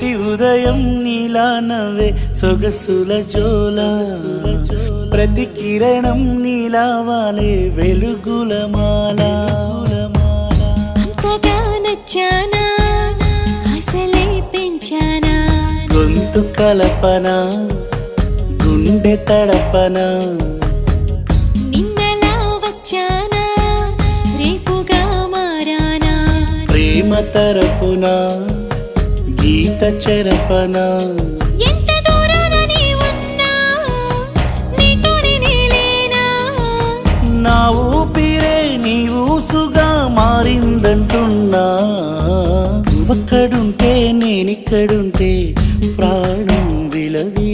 ప్రతి ఉదయం నీలా నవ్వే సొగసుల జోల ప్రతి కిరణం నీలా వాలే వెలుగుల మాల అంతగా నచ్చానా అసలే పెంచానా గొంతు కలపన గుండె తడపన నిన్నలా వచ్చానా రేపుగా మారానా ప్రేమ తరపున గీత చెరపన ఎంత దూరాన నీ ఉన్నా నీతోనే నేలేనా నా ఊపిరే నీ ఊసుగా మారిందంటున్నా నువ్వక్కడుంటే నేనిక్కడుంటే ప్రాణం విలవి